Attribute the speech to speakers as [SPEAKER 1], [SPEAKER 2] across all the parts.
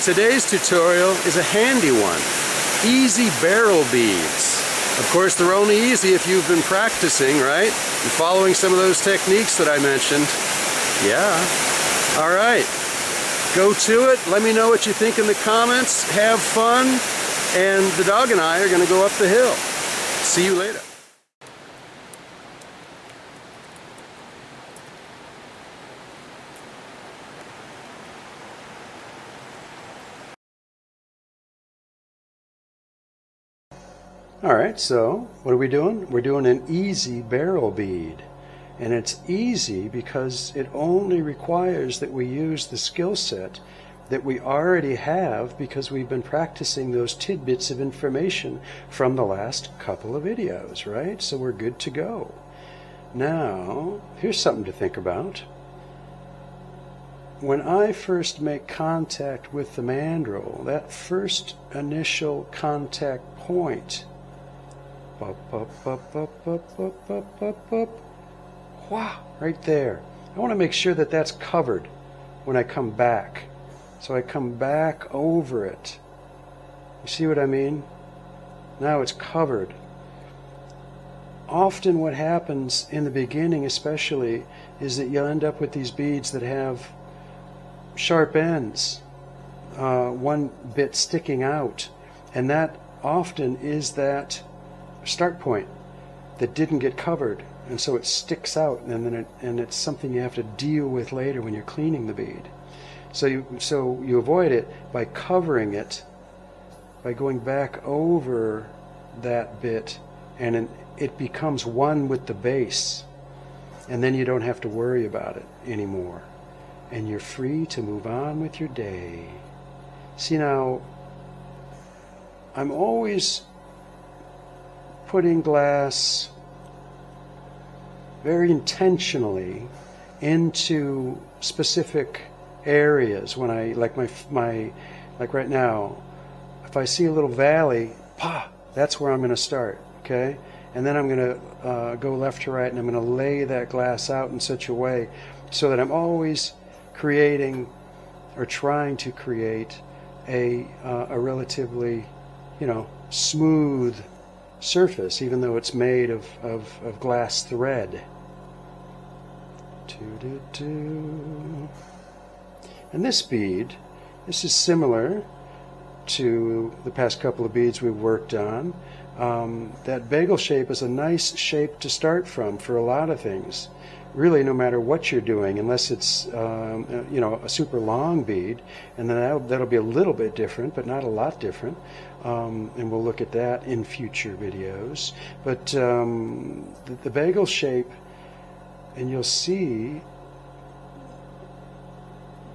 [SPEAKER 1] Today's tutorial is a handy one. Easy barrel beads. Of course, they're only easy if you've been practicing, right? And following some of those techniques that I mentioned. Yeah. All right. Go to it. Let me know what you think in the comments. Have fun. And the dog and I are going to go up the hill. See you later. Alright, so what are we doing? We're doing an easy barrel bead. And it's easy because it only requires that we use the skill set that we already have because we've been practicing those tidbits of information from the last couple of videos, right? So we're good to go. Now, here's something to think about. When I first make contact with the mandrel, that first initial contact point, wow, right there. I want to make sure that that's covered when I come back. So I come back over it. You see what I mean? Now it's covered. Often what happens in the beginning especially is that you'll end up with these beads that have sharp ends, one bit sticking out, and that often is that start point that didn't get covered, and so it sticks out, and then it's something you have to deal with later when you're cleaning the bead. So you avoid it by covering it, by going back over that bit, and it becomes one with the base, and then you don't have to worry about it anymore, and you're free to move on with your day. See, now I'm always putting glass very intentionally into specific areas. When I like like right now, if I see a little valley, that's where I'm going to start, okay? And then I'm going to go left to right, and I'm going to lay that glass out in such a way so that I'm always creating or trying to create a relatively, smooth surface, even though it's made of glass thread. And this bead, this is similar to the past couple of beads we've worked on. That bagel shape is a nice shape to start from for a lot of things. Really, no matter what you're doing, unless it's a super long bead, and then that'll be a little bit different, but not a lot different. And we'll look at that in future videos. But the bagel shape, and you'll see,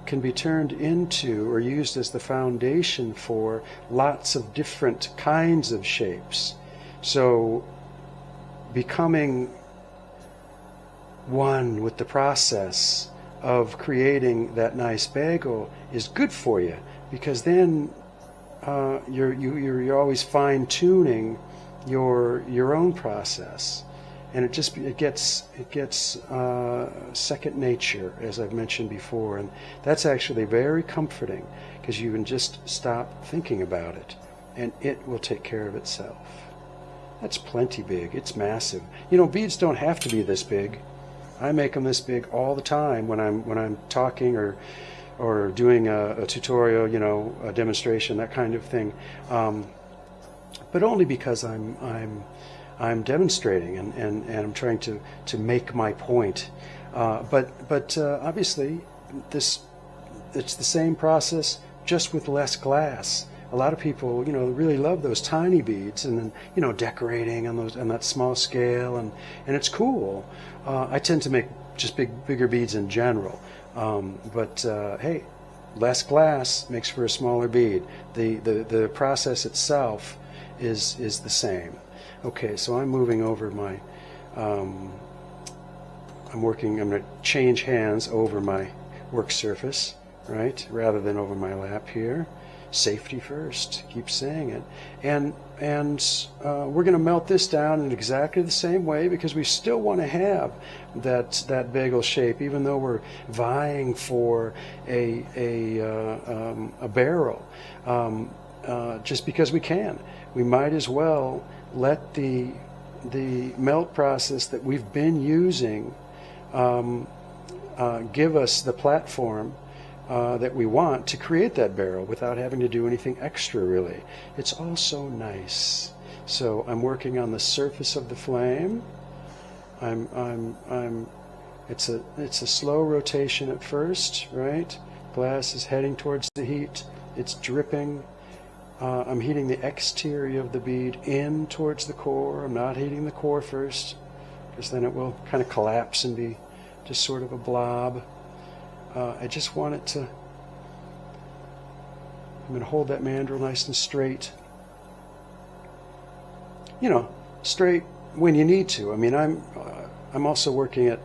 [SPEAKER 1] can be turned into or used as the foundation for lots of different kinds of shapes. So becoming one with the process of creating that nice bagel is good for you, because then you're always fine-tuning your own process, and it gets second nature, as I've mentioned before, and that's actually very comforting because you can just stop thinking about it and it will take care of itself. That's plenty big. It's massive. Beads don't have to be this big. I make them this big all the time when I'm talking or doing a tutorial, a demonstration, that kind of thing. But only because I'm demonstrating and I'm trying to make my point. But obviously it's the same process, just with less glass. A lot of people, really love those tiny beads, and then, decorating on that small scale, and it's cool. I tend to make just bigger beads in general, but hey, less glass makes for a smaller bead. The process itself is the same. Okay, so I'm moving over my. I'm going to change hands over my work surface, right, rather than over my lap here. safety first. Keep saying it. And we're going to melt this down in exactly the same way, because we still want to have that bagel shape, even though we're vying for a barrel. Just because we can, we might as well let the melt process that we've been using give us the platform that we want to create that barrel without having to do anything extra, really. It's all so nice. So I'm working on the surface of the flame. It's a slow rotation at first, right? Glass is heading towards the heat. It's dripping. I'm heating the exterior of the bead in towards the core. I'm not heating the core first, because then it will kind of collapse and be just sort of a blob. I just want it to, I'm going to hold that mandrel nice and straight. You know, straight when you need to. I mean, I'm also working at,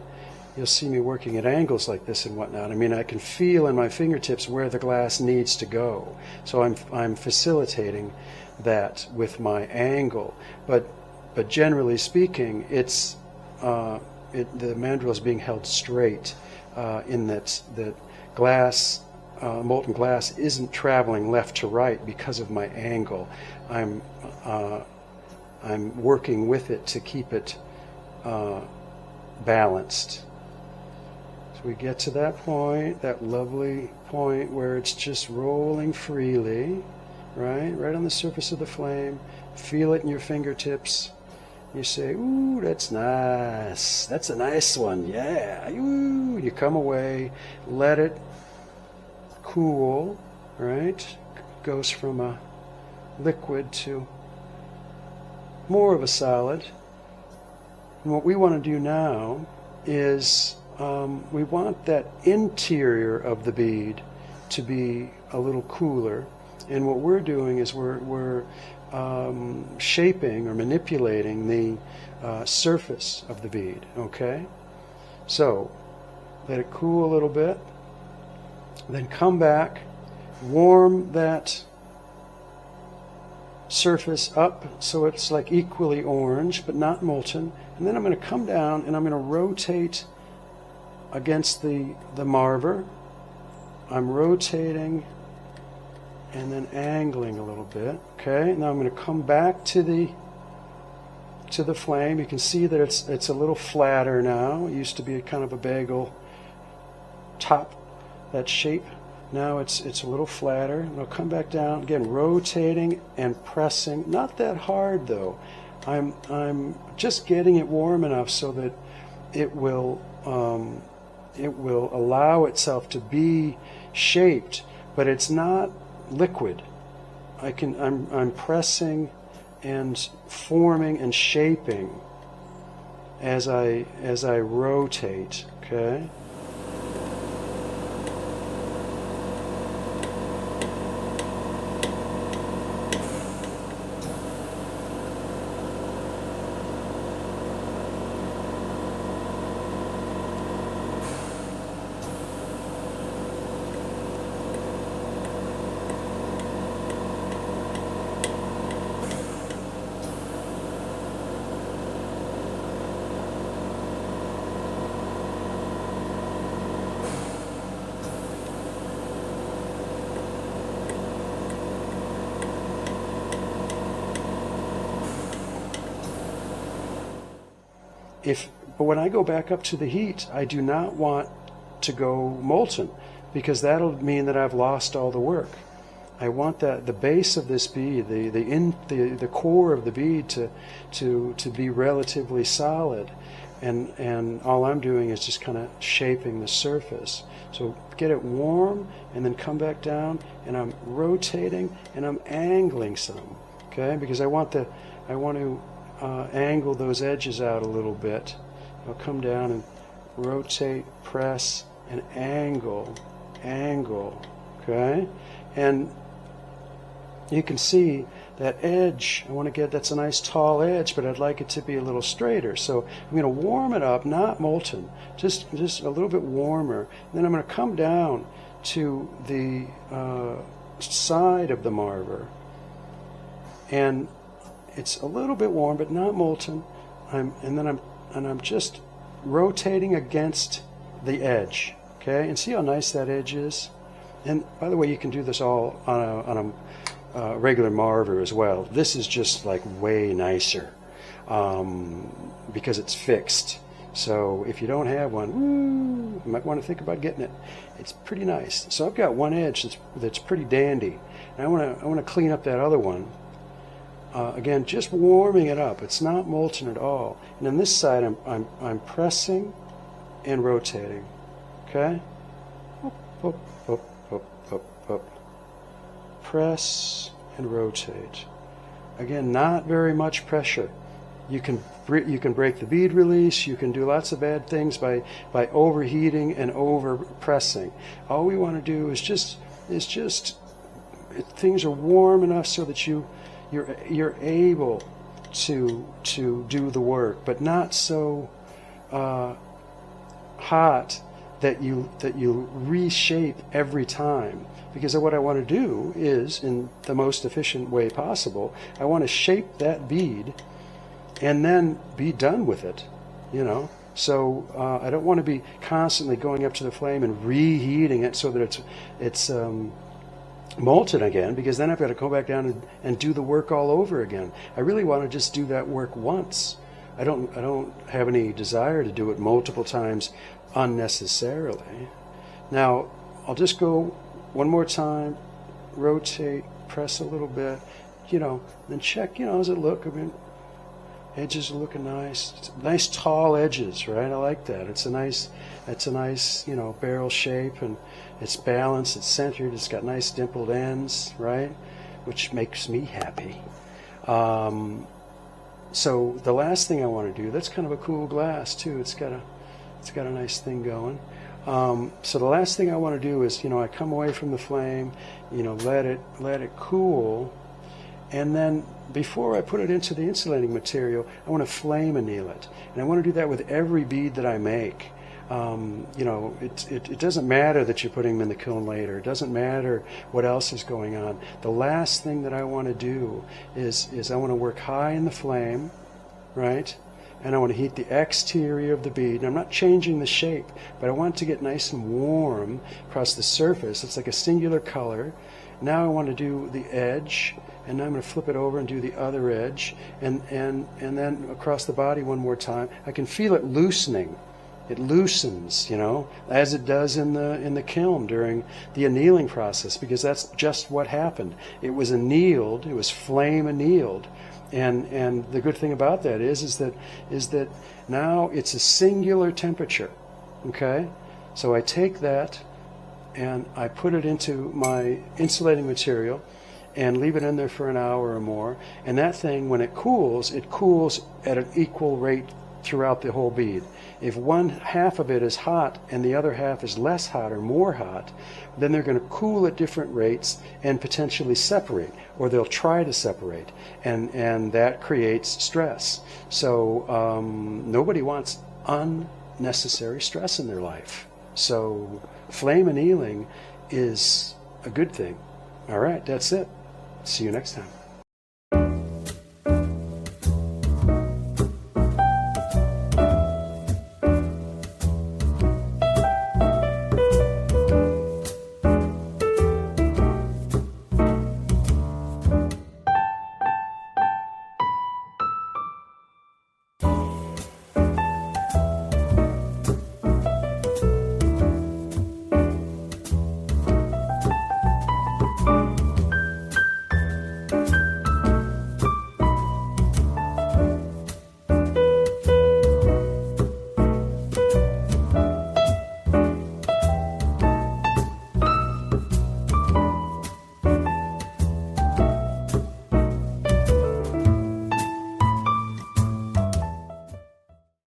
[SPEAKER 1] you'll see me working at angles like this and whatnot. I mean, I can feel in my fingertips where the glass needs to go. So I'm facilitating that with my angle. But generally speaking, it's the mandrel is being held straight, in that glass, molten glass isn't traveling left to right because of my angle. I'm working with it to keep it balanced. So we get to that point, that lovely point where it's just rolling freely, right on the surface of the flame. Feel it in your fingertips. You say, ooh, that's nice. That's a nice one. Yeah. Ooh. You come away, let it cool, right? Goes from a liquid to more of a solid. And what we want to do now is we want that interior of the bead to be a little cooler. And what we're doing is we're shaping or manipulating the surface of the bead, okay? So let it cool a little bit, then come back, warm that surface up so it's like equally orange but not molten, and then I'm going to come down and I'm going to rotate against the marver. I'm rotating and then angling a little bit. Okay, now I'm going to come back to the flame. You can see that it's a little flatter now. It used to be kind of a bagel top, that shape. Now it's a little flatter. And I'll come back down again, rotating and pressing. Not that hard though. I'm just getting it warm enough so that it will allow itself to be shaped, but it's not liquid. I'm pressing and forming and shaping as I rotate, okay? But when I go back up to the heat, I do not want to go molten, because that'll mean that I've lost all the work. I want that the base of this bead, the core of the bead to be relatively solid, and all I'm doing is just kind of shaping the surface. So get it warm and then come back down, and I'm rotating and I'm angling some, okay? Because I want to angle those edges out a little bit. I'll come down and rotate, press, and angle, okay? And you can see that edge, I want to get, that's a nice tall edge, but I'd like it to be a little straighter. So I'm going to warm it up, not molten, just a little bit warmer. And then I'm going to come down to the side of the marver, and it's a little bit warm but not molten. I'm just rotating against the edge. Okay, and see how nice that edge is? And by the way, you can do this all on a regular marver as well. This is just like way nicer because it's fixed. So if you don't have one, you might want to think about getting it. It's pretty nice. So I've got one edge that's pretty dandy, and I want to clean up that other one. Again, just warming it up. It's not molten at all. And on this side, I'm pressing and rotating. Okay. Up, up, up, up, up, up. Press and rotate. Again, not very much pressure. You can break the bead release. You can do lots of bad things by overheating and over pressing. All we want to do is just things are warm enough so that you're able to do the work, but not so hot that you reshape every time. Because what I want to do is, in the most efficient way possible, I want to shape that bead and then be done with it, you know. So I don't want to be constantly going up to the flame and reheating it so that it's molten again, because then I've got to go back down and do the work all over again. I really want to just do that work once. I don't have any desire to do it multiple times unnecessarily. Now I'll just go one more time, rotate, press a little bit, you know, then check, you know, how's it look? I mean, edges are looking nice. It's nice tall edges, right? I like that. It's a nice, you know, barrel shape, and it's balanced, it's centered, it's got nice dimpled ends, right? Which makes me happy. So the last thing I want to do, that's kind of a cool glass too. It's got a nice thing going. So the last thing I want to do is, you know, I come away from the flame, you know, let it cool, and then before I put it into the insulating material, I want to flame anneal it, and I want to do that with every bead that I make. You know, it doesn't matter that you're putting them in the kiln later. It doesn't matter what else is going on. The last thing that I want to do is I want to work high in the flame, right? And I want to heat the exterior of the bead. And I'm not changing the shape, but I want it to get nice and warm across the surface. It's like a singular color. Now I want to do the edge, and now I'm going to flip it over and do the other edge, and then across the body one more time. I can feel it loosening. It loosens, you know, as it does in the kiln during the annealing process, because that's just what happened. It was annealed. It was flame annealed. And the good thing about that is that now it's a singular temperature. Okay, so I take that and I put it into my insulating material and leave it in there for an hour or more. And that thing, when it cools at an equal rate throughout the whole bead. If one half of it is hot and the other half is less hot or more hot, then they're going to cool at different rates and potentially separate, or they'll try to separate, and that creates stress. So nobody wants unnecessary stress in their life. So flame annealing is a good thing. All right, that's it. See you next time.